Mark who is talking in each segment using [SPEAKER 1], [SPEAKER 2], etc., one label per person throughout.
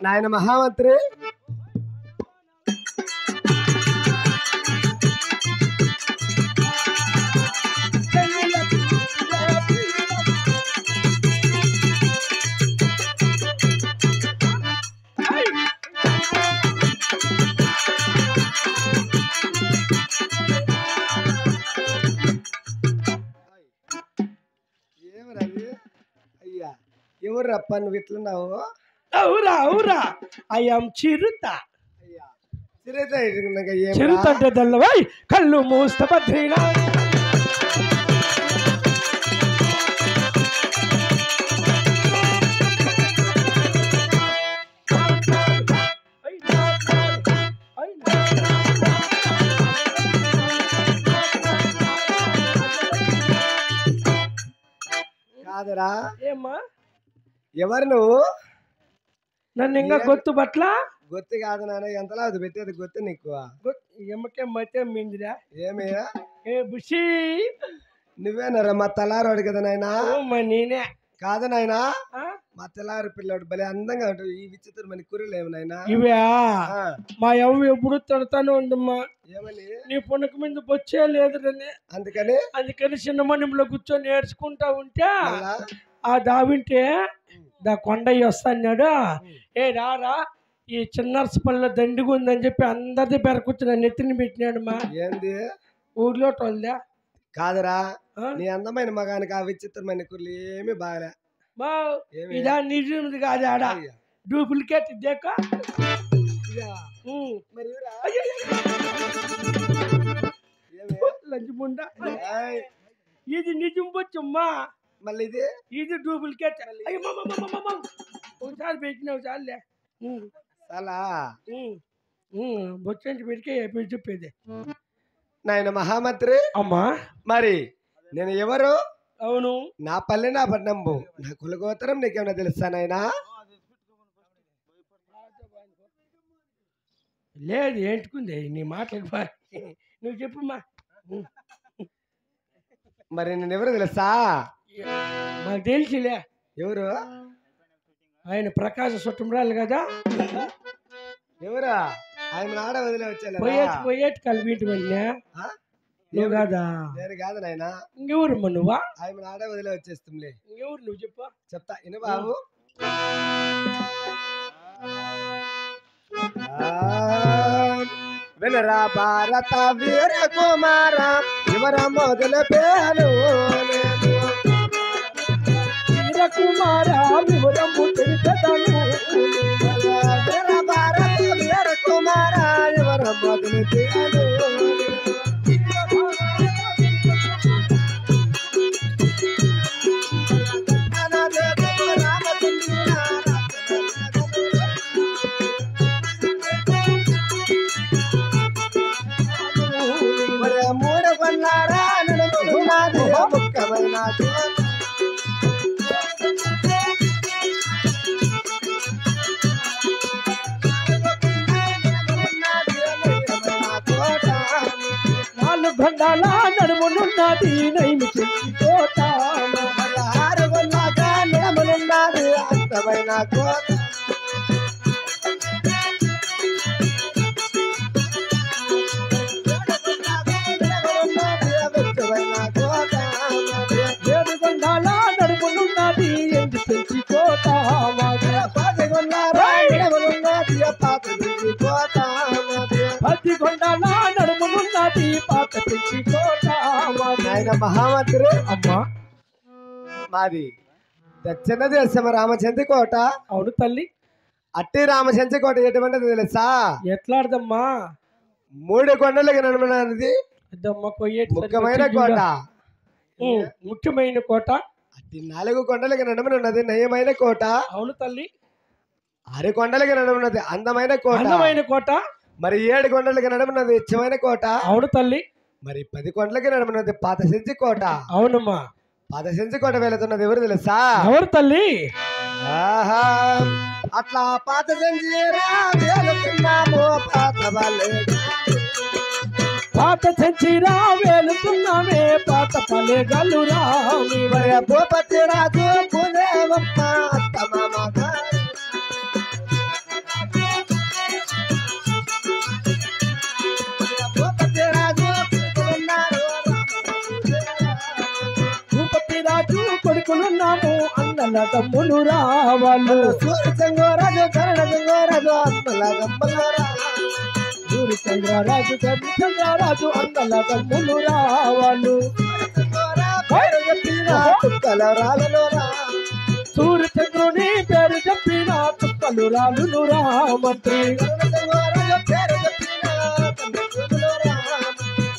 [SPEAKER 1] నాయన మహామంత్రి అయ్యా ఎవరు రప్ప నువ్వు ఇట్లున్నావు?
[SPEAKER 2] అవురా అవురా అయ్యాం చిరుత. చిరుత అంటే తెల్లవై కళ్ళు మూస్త బద్రీనా
[SPEAKER 1] కాదురా.
[SPEAKER 2] ఏమ్మా
[SPEAKER 1] ఎవరు నువ్వు?
[SPEAKER 2] నన్ను ఇంకా గొత్తు బట్ల
[SPEAKER 1] గొత్తి కాదు నాన్న, ఎంతలా అది పెట్టేది గొత్తి నీకు?
[SPEAKER 2] ఎమ్మకే మతే మిందిరా.
[SPEAKER 1] ఏమయ్యా
[SPEAKER 2] ఏ బుషి
[SPEAKER 1] నువ్వేనరా మా తలారోడు కదా నాయనా?
[SPEAKER 2] నేనే
[SPEAKER 1] కాదు నాయనా, మా తెల్లారి పిల్లోడు భలే అందంగా ఉంటాడు. ఈ విచిత్రమైన కూరలు ఏమి నాయనా?
[SPEAKER 2] ఇవే మా అవ్వ ఎప్పుడు తిడతానే ఉందమ్మా.
[SPEAKER 1] ఏమని?
[SPEAKER 2] నీ పునక మీద బొచ్చే లేదురని. అందుకని చిన్న మనిలో కూర్చొని నేర్చుకుంటా ఉంటే ఆ దావింటే దా కొండయ్య వస్తాడు. ఏ రారా ఈ చిన్నర్సపల్లిలో దండిగా ఉందని చెప్పి అందరిది పెరకొచ్చిన నెత్తిని పెట్టినాడు. మా
[SPEAKER 1] ఏంది
[SPEAKER 2] ఊర్లో వాళ్ళదా
[SPEAKER 1] కాదురా, నీ అందమైన మగానికి ఆ విచిత్రమైన కూరలు ఏమి బాగా
[SPEAKER 2] ఇదా నిజంది కాదు, ఆడ డూప్లికేట్ ఇద్దాక లంచముండా. ఇది నిజం వచ్చమ్మా,
[SPEAKER 1] మళ్ళీ
[SPEAKER 2] ఇది డూప్లికేట్. ఒకసారి పెట్టినావు చాలే
[SPEAKER 1] చాలా
[SPEAKER 2] బొచ్చంటి పెడికే చెప్పేది.
[SPEAKER 1] నాయన మహామంత్రి
[SPEAKER 2] అమ్మా
[SPEAKER 1] మరి నేను ఎవరు?
[SPEAKER 2] అవును,
[SPEAKER 1] నా పల్లె నా పట్నంబు, నా కులగోత్రం నీకేమైనా తెలుసా నాయనా?
[SPEAKER 2] లేదు ఏంటుకుంది నీ మాటలకు నువ్వు చెప్పుమా.
[SPEAKER 1] మరి నేను ఎవరు తెలుసా?
[SPEAKER 2] మాకు తెలిసిలే.
[SPEAKER 1] ఎవరు?
[SPEAKER 2] ఆయన ప్రకాశ సుట్టంరాలు కదా.
[SPEAKER 1] ఎవరా? ఆయన ఆడ వదిలే వచ్చా
[SPEAKER 2] పోయేటి కలిపి వెళ్ళా నువ్వు కాదా?
[SPEAKER 1] నేను కాదు నాయన.
[SPEAKER 2] ఇంకెవరమ్మా నువ్వా?
[SPEAKER 1] ఆయన ఆడ వదిలే వచ్చేస్తాంలే.
[SPEAKER 2] ఇంకెవరు నువ్వు చెప్పు.
[SPEAKER 1] చెప్తా ఇను బాబు. వినరా భారత వీర కుమార వివర మొదలు పేరు
[SPEAKER 2] వీర కుమార వివరము తెలుసను.
[SPEAKER 1] భారత వీర కుమార వివర మొదలు పేరు
[SPEAKER 2] గండాల నడుమునున్నది నైమి చెట్టు తోట.
[SPEAKER 1] 6 గొల్లాగా నడుమునున్నది అందమైన కోట
[SPEAKER 2] ఏడుగొండాల నడుమునున్నది ఎందు పెంచి కోట పదిగొండాల నడుమునున్నది పాత పెంచి కోట
[SPEAKER 1] ఆయన మహామంత్రి
[SPEAKER 2] అమ్మా
[SPEAKER 1] మాది దక్షిణ దేశం రామచంద్ర కోట.
[SPEAKER 2] అవును తల్లి.
[SPEAKER 1] అట్టి రామచంద్ర కోట ఎటువంటిది తెలుసా?
[SPEAKER 2] ఎట్లాడదమ్మా?
[SPEAKER 1] 3 కొండలకి నడుమనది ముఖ్యమైన కోట.
[SPEAKER 2] ముఖ్యమైన కోట.
[SPEAKER 1] అట్టి 4 కొండలకి నడుమనున్నది నయమైన కోట.
[SPEAKER 2] అవును తల్లి.
[SPEAKER 1] 6 కొండలకి నడుమన్నది అందమైన కోట.
[SPEAKER 2] అందమైన కోట.
[SPEAKER 1] మరి 7 కొండలకి నడుమన్నది ఇచ్చమైన కోట.
[SPEAKER 2] అవును తల్లి.
[SPEAKER 1] మరి 10 కొండలకి నడుమన్నది పాత సెంచి కోట.
[SPEAKER 2] అవునమ్మా.
[SPEAKER 1] పాత సెంచి కోట వెళుతున్నది ఎవరు తెలుసా?
[SPEAKER 2] ఎవరు తల్లి?
[SPEAKER 1] ఆహా అట్లా పాత సెంచిరా వెళుతున్నాము పాత పల్లె
[SPEAKER 2] పాత సెంచిరా వెళుతున్నామే పాత పల్లె గల్లురా
[SPEAKER 1] భూపతి రాజు పుదేవమ్మ అత్తమామ భూపతి రాజు
[SPEAKER 2] భూపతి రాజు కొడుకులున్నాము అన్నల తమ్ములు రావాళ్ళు.
[SPEAKER 1] సూర్యచంద్రరాజు కరణచంద్రరాజు అన్నల తమ్ములు
[SPEAKER 2] సూర్యచంద్రరాజు చంద్రరాజు అన్నల తమ్ములు రావాళ్ళు.
[SPEAKER 1] చుక్కల రాళ్ళలో
[SPEAKER 2] సూర్యచంద్రుని పేరు చెప్పిన చుక్కలు రాళ్ళు రామంత్రి.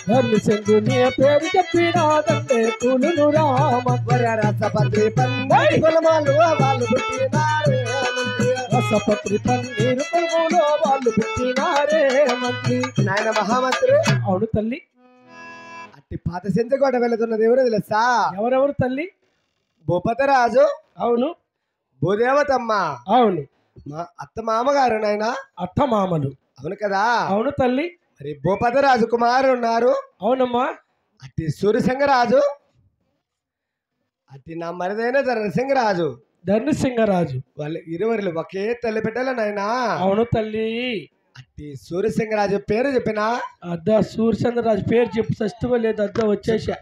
[SPEAKER 2] ధర్మచంద్రుని పేరు చెప్పిన తండ్రి పూలు రామంత్రి.
[SPEAKER 1] రసపత్రి పన్నీరు వాళ్ళు పుట్టినారే
[SPEAKER 2] రసపత్రి పన్నీరు పొలములో వాళ్ళు పుట్టినారే మంత్రి.
[SPEAKER 1] నాయన మహామంత్రి.
[SPEAKER 2] అవును తల్లి.
[SPEAKER 1] అట్టి పాత సెంచకోట వెళుతున్నది ఎవరు తెలుసా?
[SPEAKER 2] ఎవరెవరు తల్లి?
[SPEAKER 1] భూపతి రాజు.
[SPEAKER 2] అవును.
[SPEAKER 1] భూదేవతమ్మ.
[SPEAKER 2] అవును.
[SPEAKER 1] మా అత్త మామగారు నాయన.
[SPEAKER 2] అత్త మామలు.
[SPEAKER 1] అవును కదా?
[SPEAKER 2] అవును తల్లి.
[SPEAKER 1] మరి భూపతి రాజు కుమారుడు ఉన్నారు.
[SPEAKER 2] అవునమ్మా.
[SPEAKER 1] అట్టి సూర్యసింగరాజు. అట్టి నా మరిదైన ధనసింగరాజు.
[SPEAKER 2] ధనసింగరాజు.
[SPEAKER 1] వాళ్ళు ఇరువురు ఒకే తల్లి బిడ్డలు నాయనా.
[SPEAKER 2] అవును తల్లి.
[SPEAKER 1] అట్టి సూర్యసింగరాజు పేరు చెప్పిన
[SPEAKER 2] అద్ద సూర్యచంద్రరాజు పేరు చెప్పు సస్తువ లేదు అద్ద వచ్చేసా.